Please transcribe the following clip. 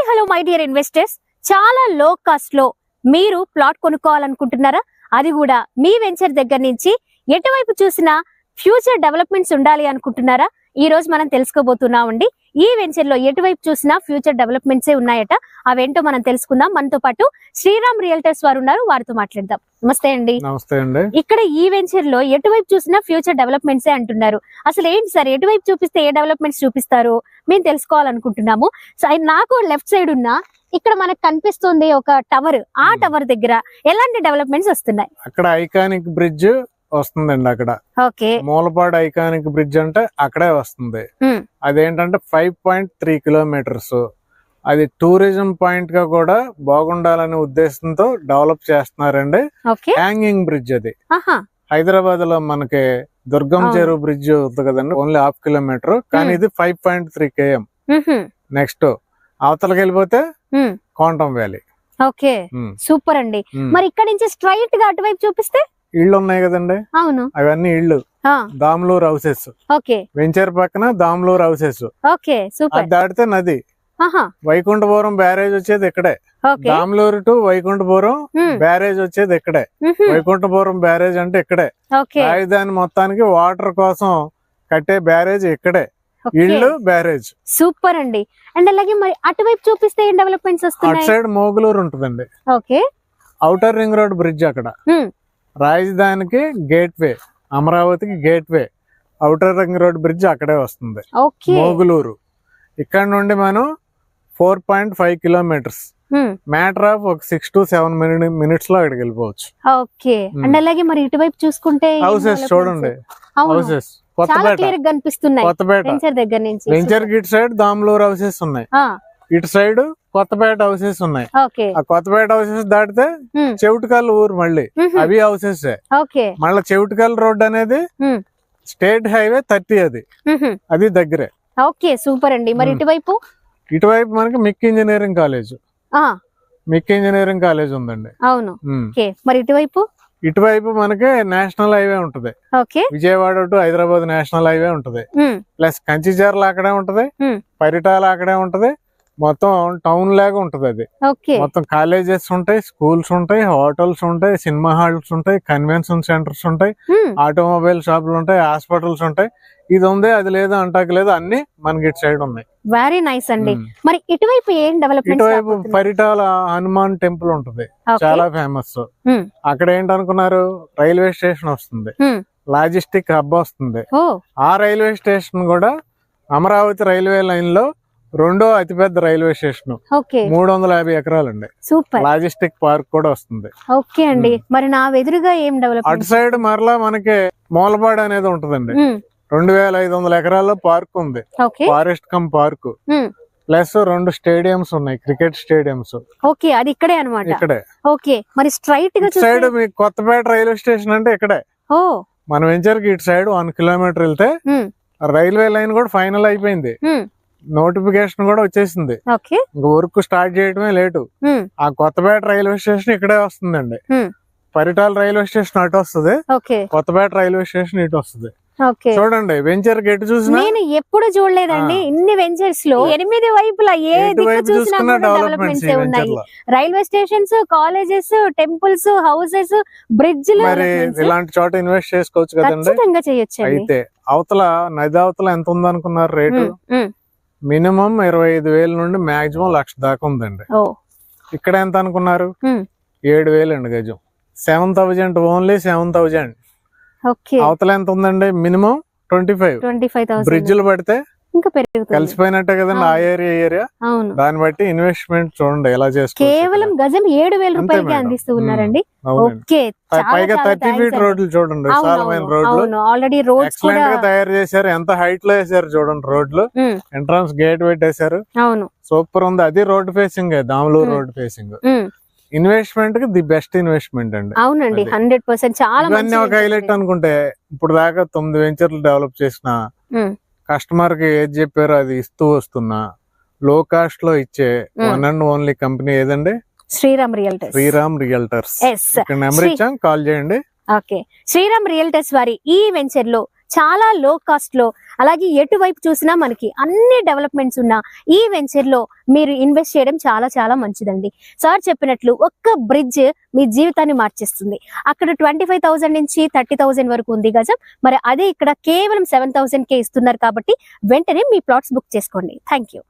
Hello my dear investors, చాలా లో cost లో మీరు ప్లాట్ కొనుక్కోవాలనుకుంటున్నారా? అది కూడా మీ వెంచర్ దగ్గర నుంచి ఎటువైపు చూసినా ఫ్యూచర్ డెవలప్మెంట్స్ ఉండాలి అనుకుంటున్నారా? ఈ రోజు మనం తెలుసుకోబోతున్నామండి. ఈ వెంచర్ లో ఎటువైపు చూసినా ఫ్యూచర్ డెవలప్మెంట్సే ఉన్నాయట. అవేంటో మనం తెలుసుకుందాం. మనతో పాటు శ్రీరామ్ రియల్టర్స్ వారు ఉన్నారు, వారితో మాట్లాడదాం. నమస్తే అండి. నమస్తే అండి. ఇక్కడ ఈ వెంచర్ లో ఎటువైపు చూసినా ఫ్యూచర్ డెవలప్మెంట్సే అంటున్నారు. అసలు ఏంటి సార్, ఎటువైపు చూపిస్తే ఏ డెవలప్మెంట్స్ చూపిస్తారు మేము తెలుసుకోవాలనుకుంటున్నాము. నాకు లెఫ్ట్ సైడ్ ఉన్న ఇక్కడ మనకు కనిపిస్తుంది ఒక టవర్. ఆ టవర్ దగ్గర ఎలాంటి డెవలప్మెంట్స్ వస్తున్నాయి? అక్కడ ఐకానిక్ బ్రిడ్జ్ వస్తుందండి. అక్కడ ఓకే, మూలపాడు ఐకానిక్ బ్రిడ్జ్ అంటే అక్కడే వస్తుంది. అదేంటంటే 5.3 కిలోమీటర్స్. అది టూరిజం పాయింట్ గా కూడా బాగుండాలనే ఉద్దేశంతో డెవలప్ చేస్తున్నారండి. హ్యాంగింగ్ బ్రిడ్జ్ అది. హైదరాబాద్ లో మనకి దుర్గం చెరువు బ్రిడ్జ్ ఉంది కదండి, ఓన్లీ 1/2 కిలోమీటర్, కానీ ఇది 5.3 km. నెక్స్ట్ అవతలకి వెళ్ళిపోతే కోంటం వ్యాలీ. ఓకే, సూపర్ అండి. మరి ఇక్కడ నుంచి స్ట్రైట్ గా అటువైపు చూపిస్తే ఇళ్ళు ఉన్నాయి కదండి. అవును, అవన్నీ ఇళ్ళు. దామ్లూర్ హౌసెస్. ఓకే, వెంచర్ పక్కన దామ్లూర్ హౌసెస్. Okay, super. దాటితే నది. వైకుంఠపురం బ్యారేజ్ వచ్చేది ఇక్కడే. దామ్లూరు టు వైకుంఠపురం బ్యారేజ్ వచ్చేది ఇక్కడే. వైకుంఠపురం బ్యారేజ్ అంటే ఇక్కడే. రాజధాని మొత్తానికి వాటర్ కోసం కట్టే బ్యారేజ్ ఇక్కడే. ఇళ్ళు బ్యారేజ్. సూపర్ అండి. అండ్ అలాగే మరి అటువైపు చూపిస్తే ఏం డెవలప్మెంట్స్ వస్తున్నాయి? అటు సైడ్ మోగులూరు ఉంటుందండి. Okay, outer ring road bridge అక్కడ. రాజధానికి గేట్ వే, అమరావతికి గేట్ వే. ఔటర్ రింగ్ రోడ్ బ్రిడ్జ్ అక్కడే వస్తుంది, మోగులూరు. ఇక్కడ నుండి మనం 4.5 కిలోమీటర్స్. మ్యాటర్ ఆఫ్ ఒక 6 to 7 minutes లో అక్కడికి వెళ్ళిపోవచ్చు. ఓకే, అండ్ అలాగే మరి ఇటువైపు చూసుకుంటే హౌసెస్ చూడండి. హౌసెస్ కొత్తపేట దగ్గర నుంచి వెంచర్ ఇటు సైడ్ దామ్లూర్ హౌసెస్ ఉన్నాయి, ఇటు సైడ్ కొత్తపేట హౌసెస్ ఉన్నాయి. ఆ కొత్తపేట హౌసెస్ దాటితే చెవిటికల్ ఊరు, మళ్ళీ అవి హౌసెస్. మళ్ళీ చెవిటికల్ రోడ్ అనేది స్టేట్ హైవే 30, అది దగ్గరే. ఓకే, సూపర్ అండి. మరి ఇటువైపు మనకి మిక్ ఇంజనీరింగ్ కాలేజ్, మిక్ ఇంజనీరింగ్ కాలేజ్ ఉందండి. అవును. మరి ఇటువైపు మనకి నేషనల్ హైవే ఉంటది. Vijayawada to Hyderabad national highway ఉంటది. ప్లస్ కంచిచర్ల అక్కడే ఉంటది, పరిటాల అక్కడే ఉంటది. మొత్తం టౌన్ లాగా ఉంటది అది. మొత్తం కాలేజెస్ ఉంటాయి, స్కూల్స్ ఉంటాయి, హోటల్స్ ఉంటాయి, సినిమా హాల్స్ ఉంటాయి, కన్వెన్షన్ సెంటర్స్ ఉంటాయి, ఆటోమొబైల్ షాపులు ఉంటాయి, హాస్పిటల్స్ ఉంటాయి. ఇది ఉంది, అది లేదు అంటాక లేదు, అన్ని మనకి ఇటు సైడ్ ఉన్నాయి. వెరీ నైస్ అండి. మరి ఇటువైపు ఏం డెవలప్మెంట్? ఇటువైపు పరిటాల హనుమాన్ టెంపుల్ ఉంటది, చాలా ఫేమస్. అక్కడ ఏంటనుకున్నారు, రైల్వే స్టేషన్ వస్తుంది, లాజిస్టిక్ హబ్ వస్తుంది. ఆ రైల్వే స్టేషన్ కూడా అమరావతి రైల్వే లైన్ లో రెండో అతిపెద్ద రైల్వే స్టేషన్. 350 ఎకరాలండి. సూపర్. లాజిస్టిక్ పార్క్ కూడా వస్తుంది. ఓకే అండి. మరి నా ఎదురుగా ఏం డెవలప్? అటు సైడ్ మరలా మనకి మూలపాడు అనేది ఉంటదండి. 2500 ఎకరాల్లో పార్క్ ఉంది, forest come park. Plus 2 stadiums ఉన్నాయి, క్రికెట్ స్టేడియంస్. ఓకే, అది ఇక్కడే అన్నమాట. ఇక్కడే. ఓకే, మరి స్ట్రైట్ గా సైడ్ మీకు కొత్తపేట రైల్వే స్టేషన్ అంటే ఇక్కడే. మన వెంచర్ కి ఇటు సైడ్ 1 కిలోమీటర్ వెళ్తే రైల్వే లైన్ కూడా ఫైనల్ అయిపోయింది, నోటిఫికేషన్ కూడా వచ్చేసింది. ఇంకా వర్క్ స్టార్ట్ చేయడమే లేటు. ఆ కొత్తపేట రైల్వే స్టేషన్ ఇక్కడే వస్తుందండి. పరిటాల రైల్వే స్టేషన్ అటు వస్తుంది, కొత్తపేట రైల్వే స్టేషన్ ఇటు వస్తుంది. చూడండి, వెంచర్ గెట్ చూసినా నేను ఎప్పుడు చూడలేదండి. ఇన్ని వెంచర్స్ లో 8 వైపులా ఏ దిక్కు చూసినా డెవలప్మెంట్స్ ఉన్నాయి. Railway stations, colleges, temples, houses, బ్రిడ్జ్లు. ఇలాంటి చోట ఇన్వెస్ట్ చేసుకోవచ్చు కదండి. ఖచ్చితంగా చేయొచ్చు. అయితే అవతల నది అవతల ఎంత ఉందనుకున్నారు రేటు? మినిమం 25,000 నుండి మాక్సిమం 1,00,000 దాకా ఉందండి. ఇక్కడ ఎంత అనుకున్నారు? 7,000 అండి గజం. 7,000, ఓన్లీ 7,000. అవతల ఎంత ఉందండి? మినిమం 25,000. బ్రిడ్జ్లు పడితే ఇంకా కలిసిపోయినట్టే కదండి ఆ ఏరియా. దాన్ని బట్టి ఇన్వెస్ట్మెంట్ చూడండి ఎలా చేసుకోవచ్చు. కేవలం గజం 7,000 రూపాయలకి అందిస్తూ ఉన్నారండి. పైగా 30 feet రోడ్లు చూడండి, విశాలమైన రోడ్లు. ఆల్రెడీ రోడ్స్ ఎక్సలెంట్ గా తయారు చేశారు. ఎంత హైట్ లో వేసారు చూడండి రోడ్లు. ఎంట్రన్స్ గేట్ పెట్టేశారు, సూపర్ ఉంది. అది road facing, Damaluru road facing. Investment కి ది బెస్ట్ ఇన్వెస్ట్మెంట్ అండి. అవునండి, 100%. చాలా ఇవన్నీ ఒక హైలైట్ అనుకుంటే, ఇప్పుడు దాకా 9 వెంచర్లు డెవలప్ చేసిన, కస్టమర్ కి ఏది చెప్పారో అది ఇస్తూ వస్తున్నా, లో కాస్ట్ లో ఇచ్చే వన్ అండ్ ఓన్లీ కంపెనీ ఏదండి? శ్రీరామ్ రియల్టర్స్. శ్రీరామ్ రియల్టర్స్. ఇక్కడ నెంబర్ ఇచ్చాం, కాల్ చేయండి. ఓకే, శ్రీరామ్ రియల్టర్స్ వారి ఈ వెంచర్ లో చాలా లో కాస్ట్ లో, అలాగే ఎటువైపు చూసినా మనకి అన్ని డెవలప్మెంట్స్ ఉన్న ఈ వెంచర్ లో మీరు ఇన్వెస్ట్ చేయడం చాలా చాలా మంచిదండి. సార్ చెప్పినట్లు ఒక్క బ్రిడ్జ్ మీ జీవితాన్ని మార్చేస్తుంది. అక్కడ 25,000 నుంచి 30,000 వరకు ఉంది గజం, మరి అదే ఇక్కడ కేవలం 7,000కే ఇస్తున్నారు కాబట్టి వెంటనే మీ ప్లాట్స్ బుక్ చేసుకోండి. Thank you.